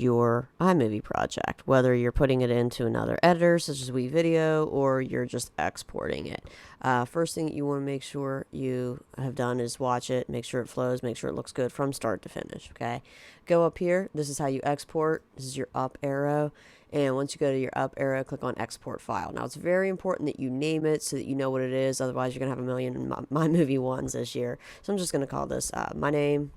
your iMovie project, whether you're putting it into another editor such as WeVideo or you're just exporting it. First thing you want to make sure you have done is watch it, make sure it flows, make sure it looks good from start to finish, okay? Go up here. This is how you export. This is your up arrow. And once you go to your up arrow, click on export file. Now, it's very important that you name it so that you know what it is. Otherwise, you're going to have a million iMovie ones this year. So I'm just going to call this my name,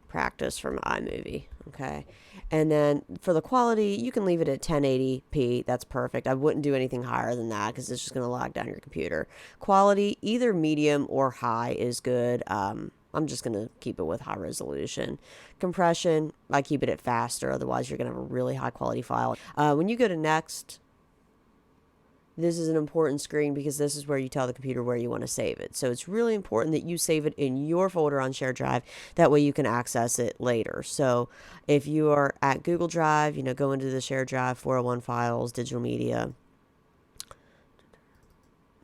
practice from iMovie, okay? And then for the quality, you can leave it at 1080p. That's perfect. I wouldn't do anything higher than that because it's just going to lag down your computer. Quality, either medium or high is good. I'm just going to keep it with high resolution. Compression, I keep it at faster. Otherwise, you're going to have a really high quality file. When you go to next, this is an important screen because this is where you tell the computer where you want to save it. So it's really important that you save it in your folder on shared drive. That way you can access it later. So if you are at Google Drive, go into the shared drive, 401 files, digital media.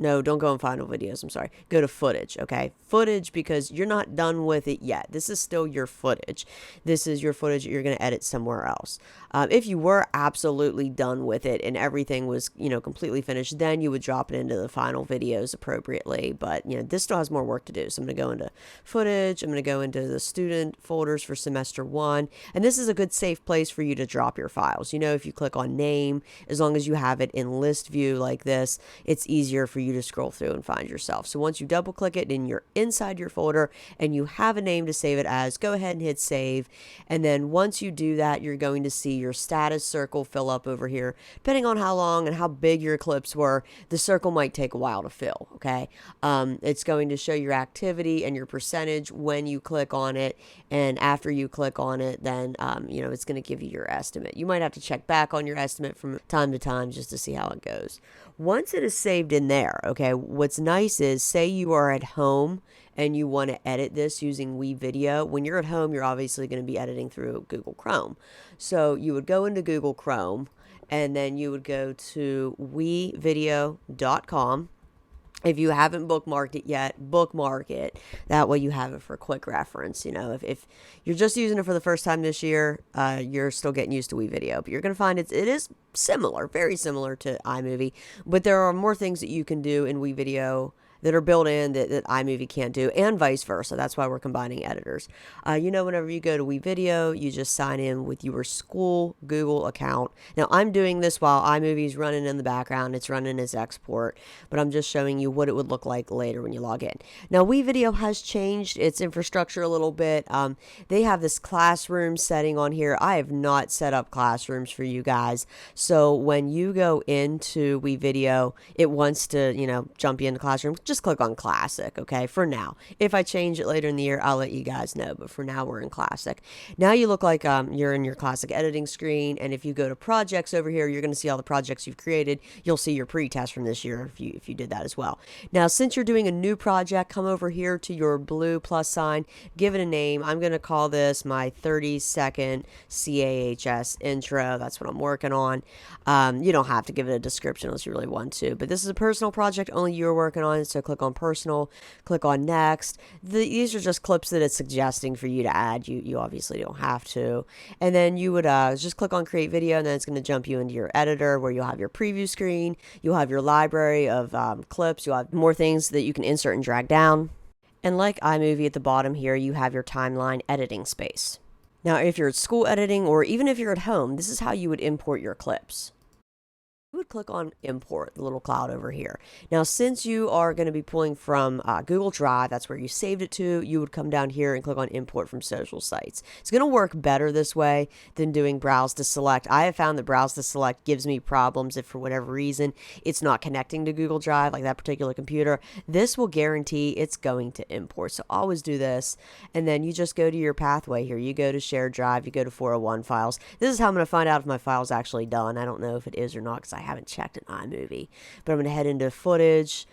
No, don't go in final videos. I'm sorry. Go to footage, okay? Footage, because you're not done with it yet. This is still your footage. This is your footage that you're going to edit somewhere else. If you were absolutely done with it and everything was, completely finished, then you would drop it into the final videos appropriately. But, this still has more work to do. So I'm going to go into footage. I'm going to go into the student folders for semester 1. And this is a good safe place for you to drop your files. If you click on name, as long as you have it in list view like this, it's easier for you to scroll through and find yourself. So once you double click it and you're inside your folder and you have a name to save it as, go ahead and hit save. And then once you do that, you're going to see your status circle fill up over here. Depending on how long and how big your clips were, the circle might take a while to fill, okay? It's going to show your activity and your percentage when you click on it. And after you click on it, then, it's going to give you your estimate. You might have to check back on your estimate from time to time just to see how it goes. Once it is saved in there, okay, what's nice is, say you are at home and you want to edit this using WeVideo. When you're at home, you're obviously going to be editing through Google Chrome. So you would go into Google Chrome and then you would go to WeVideo.com. If you haven't bookmarked it yet, bookmark it. That way you have it for quick reference. If you're just using it for the first time this year, you're still getting used to WeVideo. But you're going to find it is similar, very similar to iMovie. But there are more things that you can do in WeVideo that are built in that iMovie can't do, and vice versa. That's why we're combining editors. Whenever you go to WeVideo, you just sign in with your school Google account. Now, I'm doing this while iMovie is running in the background. It's running as export, but I'm just showing you what it would look like later when you log in. Now, WeVideo has changed its infrastructure a little bit. They have this classroom setting on here. I have not set up classrooms for you guys. So when you go into WeVideo, it wants to, jump you into classroom. Just click on classic, okay, for now. If I change it later in the year, I'll let you guys know, but for now we're in classic. Now you look like you're in your classic editing screen, and if you go to projects over here, you're going to see all the projects you've created. You'll see your pre-test from this year if you did that as well. Now, since you're doing a new project, come over here to your blue plus sign, give it a name. I'm going to call this my 30-second CAHS intro. That's what I'm working on. You don't have to give it a description unless you really want to, but this is a personal project only you're working on, so click on personal, click on next. These are just clips that it's suggesting for you to add. You obviously don't have to. And then you would just click on create video, and then it's going to jump you into your editor where you'll have your preview screen. You'll have your library of clips. You'll have more things that you can insert and drag down. And like iMovie at the bottom here, you have your timeline editing space. Now, if you're at school editing or even if you're at home, this is how you would import your clips. You would click on import, the little cloud over here. Now, since you are going to be pulling from Google Drive, that's where you saved it to, you would come down here and click on import from social sites. It's going to work better this way than doing browse to select. I have found that browse to select gives me problems if for whatever reason it's not connecting to Google Drive, like that particular computer. This will guarantee it's going to import. So always do this. And then you just go to your pathway here. You go to shared drive, you go to 401 files. This is how I'm going to find out if my file is actually done. I don't know if it is or not because I haven't checked an iMovie, but I'm going to head into footage,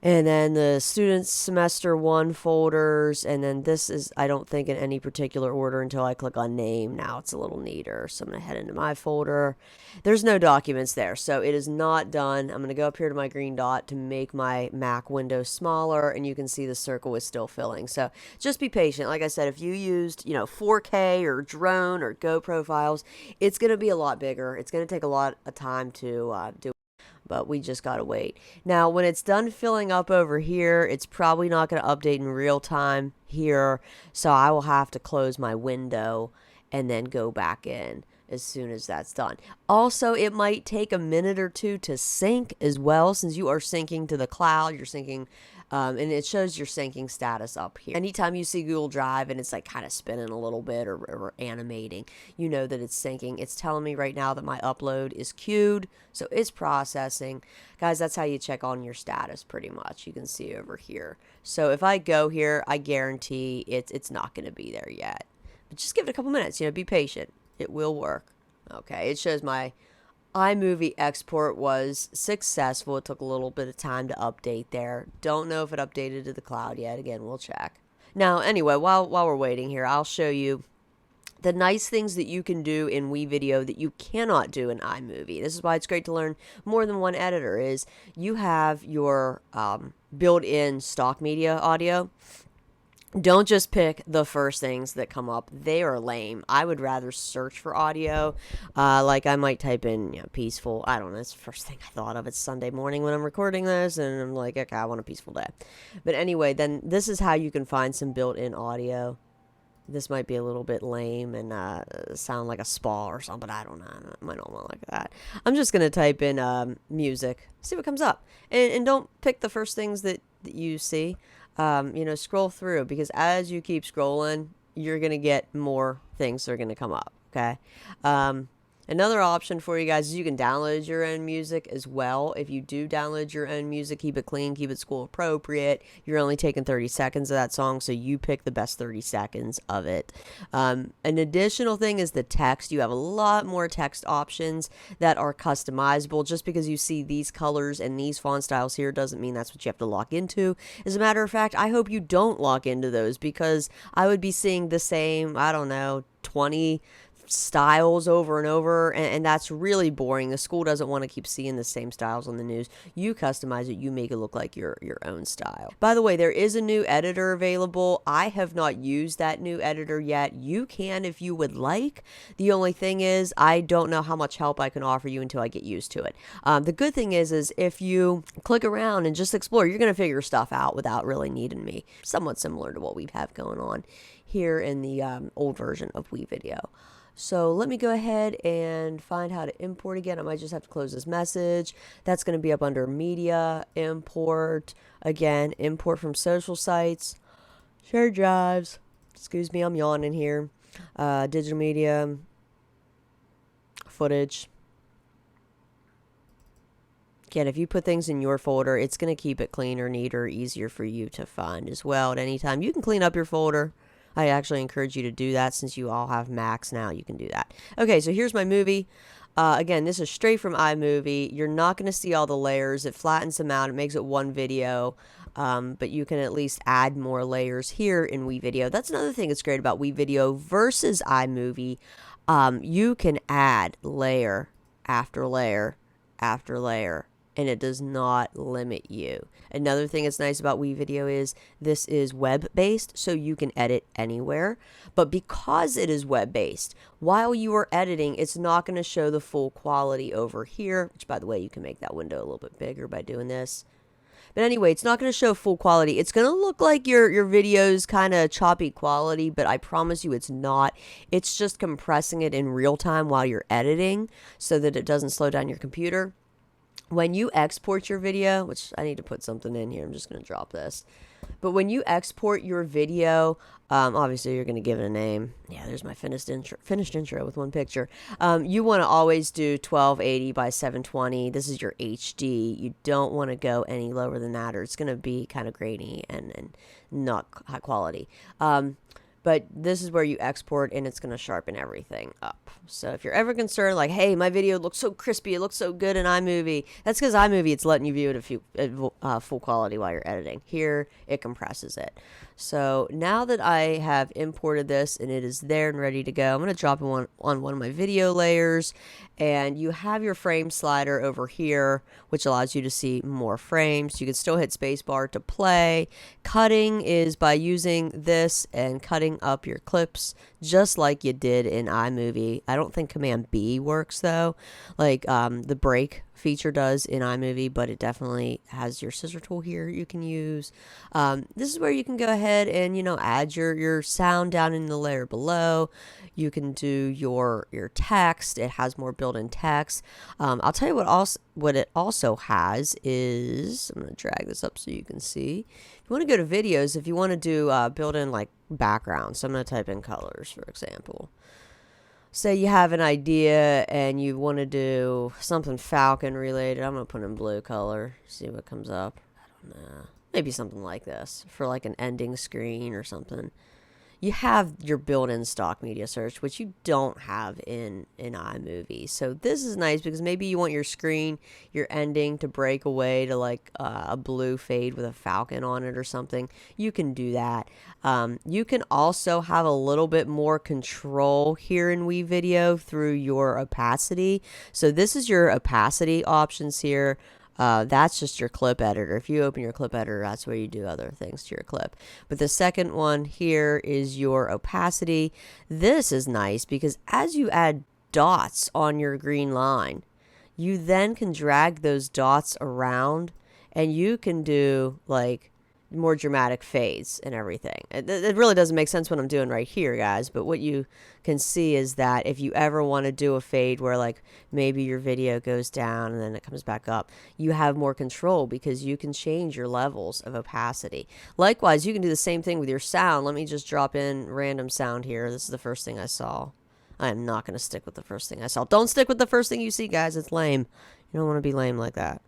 And then the students semester 1 folders, and then this is, I don't think in any particular order until I click on name. Now it's a little neater. So I'm going to head into my folder. There's no documents there, so it is not done. I'm going to go up here to my green dot to make my Mac window smaller, and you can see the circle is still filling. So just be patient. Like I said, if you used, 4K or drone or GoPro files, it's going to be a lot bigger. It's going to take a lot of time to do, but we just gotta wait. Now, when it's done filling up over here, it's probably not gonna update in real time here, so I will have to close my window and then go back in as soon as that's done. Also, it might take a minute or two to sync as well, since you are syncing to the cloud. You're syncing, and it shows your syncing status up here. Anytime you see Google Drive and it's like kind of spinning a little bit or animating, you know that it's syncing. It's telling me right now that my upload is queued, so it's processing. Guys, that's how you check on your status pretty much. You can see over here. So if I go here, I guarantee it's not going to be there yet. But just give it a couple minutes, be patient. It will work. Okay, it shows my iMovie export was successful. It took a little bit of time to update there. Don't know if it updated to the cloud yet. Again, we'll check. Now, anyway, while we're waiting here, I'll show you the nice things that you can do in WeVideo that you cannot do in iMovie. This is why it's great to learn more than one editor. Is you have your built-in stock media audio. Don't just pick the first things that come up. They are lame. I would rather search for audio. Like I might type in, peaceful. I don't know. It's the first thing I thought of. It's Sunday morning when I'm recording this, and I'm like, okay, I want a peaceful day. But anyway, then this is how you can find some built-in audio. This might be a little bit lame and sound like a spa or something. I don't know. I might not want like that. I'm just going to type in music. See what comes up. And don't pick the first things that you see. Scroll through, because as you keep scrolling, you're going to get more things that are going to come up. Okay. Another option for you guys is you can download your own music as well. If you do download your own music, keep it clean, keep it school appropriate. You're only taking 30 seconds of that song, so you pick the best 30 seconds of it. An additional thing is the text. You have a lot more text options that are customizable. Just because you see these colors and these font styles here doesn't mean that's what you have to lock into. As a matter of fact, I hope you don't lock into those, because I would be seeing the same, 20 styles over and over, and that's really boring. The school doesn't want to keep seeing the same styles on the news. You customize it, you make it look like your own style. By the way, there is a new editor available. I have not used that new editor yet. You can if you would like. The only thing is, I don't know how much help I can offer you until I get used to it. The good thing is if you click around and just explore, you're going to figure stuff out without really needing me. Somewhat similar to what we have going on here in the old version of WeVideo. So let me go ahead and find how to import again. I might just have to close this message. That's going to be up under media, import. Again, import from social sites, shared drives. Excuse me, I'm yawning here. Digital media, footage. Again, if you put things in your folder, it's going to keep it cleaner, neater, easier for you to find as well at any time. You can clean up your folder. I actually encourage you to do that, since you all have Macs now. You can do that. Okay, so here's my movie. Again, this is straight from iMovie. You're not going to see all the layers. It flattens them out. It makes it one video, but you can at least add more layers here in WeVideo. That's another thing that's great about WeVideo versus iMovie. You can add layer after layer after layer, and it does not limit you. Another thing that's nice about WeVideo is this is web-based, so you can edit anywhere. But because it is web-based, while you are editing, it's not going to show the full quality over here, which, by the way, you can make that window a little bit bigger by doing this. But anyway, it's not going to show full quality. It's going to look like your video's kind of choppy quality, but I promise you it's not. It's just compressing it in real time while you're editing so that it doesn't slow down your computer. When you export your video, which I need to put something in here, I'm just going to drop this. But when you export your video, obviously you're going to give it a name. Yeah, there's my finished intro with one picture. You want to always do 1280 by 720. This is your HD. You don't want to go any lower than that, or it's going to be kind of grainy and not high quality. But this is where you export, and it's going to sharpen everything up. So if you're ever concerned, like, hey, my video looks so crispy, it looks so good in iMovie, that's because iMovie, it's letting you view it at full quality while you're editing. Here, it compresses it. So now that I have imported this and it is there and ready to go, I'm going to drop it on one of my video layers, and you have your frame slider over here, which allows you to see more frames. You can still hit spacebar to play. Cutting is by using this and cutting up your clips just like you did in iMovie. I don't think Command B works though, like the break feature does in iMovie, but it definitely has your scissor tool here you can use. This is where you can go ahead and, you know, add your sound down in the layer below. You can do your text. It has more built-in text. I'll tell you what it also has is, I'm going to drag this up so you can see. If you want to go to videos, if you want to do built-in like backgrounds, so I'm going to type in colors, for example. Say you have an idea and you want to do something Falcon related. I'm going to put in blue color, see what comes up. I don't know. Maybe something like this for like an ending screen or something. You have your built-in stock media search, which you don't have in iMovie. So this is nice because maybe you want your screen, your ending to break away to like a blue fade with a falcon on it or something. You can do that. You can also have a little bit more control here in WeVideo through your opacity. So this is your opacity options here. That's just your clip editor. If you open your clip editor, that's where you do other things to your clip. But the second one here is your opacity. This is nice because as you add dots on your green line, you then can drag those dots around and you can do like more dramatic fades and everything. It really doesn't make sense what I'm doing right here, guys, but what you can see is that if you ever want to do a fade where like maybe your video goes down and then it comes back up, you have more control because you can change your levels of opacity. Likewise, you can do the same thing with your sound. Let me just drop in random sound here. This is the first thing I saw. I am not going to stick with the first thing I saw. Don't stick with the first thing you see, guys. It's lame. You don't want to be lame like that.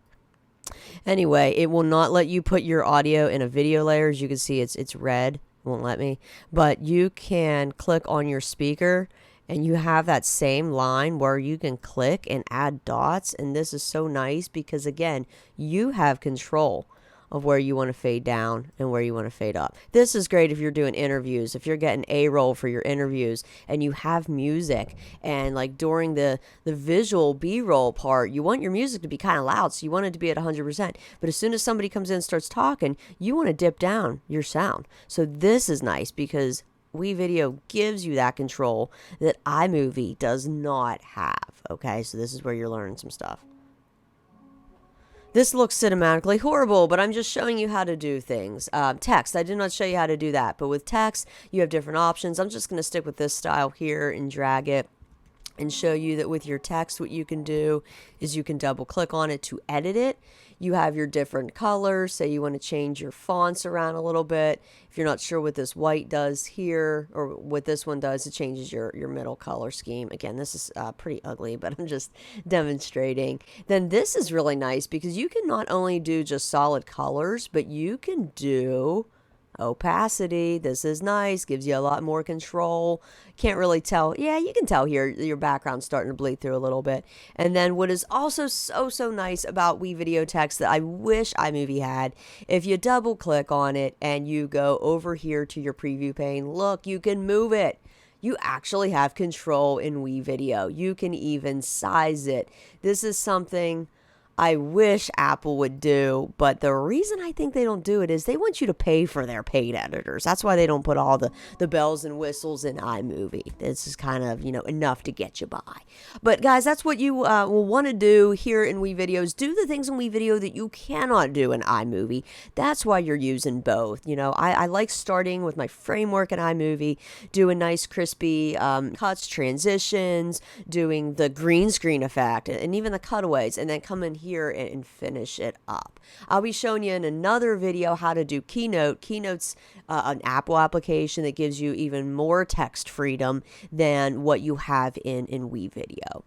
Anyway, it will not let you put your audio in a video layer. As you can see, it's red. It won't let me. But you can click on your speaker and you have that same line where you can click and add dots. And this is so nice because, again, you have control of where you want to fade down and where you want to fade up. This is great if you're doing interviews, if you're getting A-roll for your interviews and you have music and like during the visual B-roll part, you want your music to be kind of loud, so you want it to be at 100%. But as soon as somebody comes in and starts talking, you want to dip down your sound. So this is nice because WeVideo gives you that control that iMovie does not have. Okay, so this is where you're learning some stuff. This looks cinematically horrible, but I'm just showing you how to do things. Text, I did not show you how to do that, but with text, you have different options. I'm just going to stick with this style here and drag it and show you that with your text, what you can do is you can double click on it to edit it. You have your different colors. Say you want to change your fonts around a little bit. If you're not sure what this white does here or what this one does, it changes your middle color scheme. Again, this is pretty ugly, but I'm just demonstrating. Then this is really nice because you can not only do just solid colors, but you can do opacity. This is nice, gives you a lot more control. Can't really tell. Yeah, you can tell here your background's starting to bleed through a little bit. And then what is also so nice about WeVideo text that I wish iMovie had, if you double click on it and you go over here to your preview pane, look, you can move it. You actually have control in WeVideo. You can even size it. This is something I wish Apple would do, but the reason I think they don't do it is they want you to pay for their paid editors. That's why they don't put all the bells and whistles in iMovie. This is kind of, enough to get you by. But guys, that's what you will want to do here in WeVideo, do the things in WeVideo that you cannot do in iMovie. That's why you're using both. I like starting with my framework in iMovie, doing nice crispy cuts, transitions, doing the green screen effect, and even the cutaways, and then come in here and finish it up. I'll be showing you in another video how to do Keynote. Keynote's an Apple application that gives you even more text freedom than what you have in WeVideo.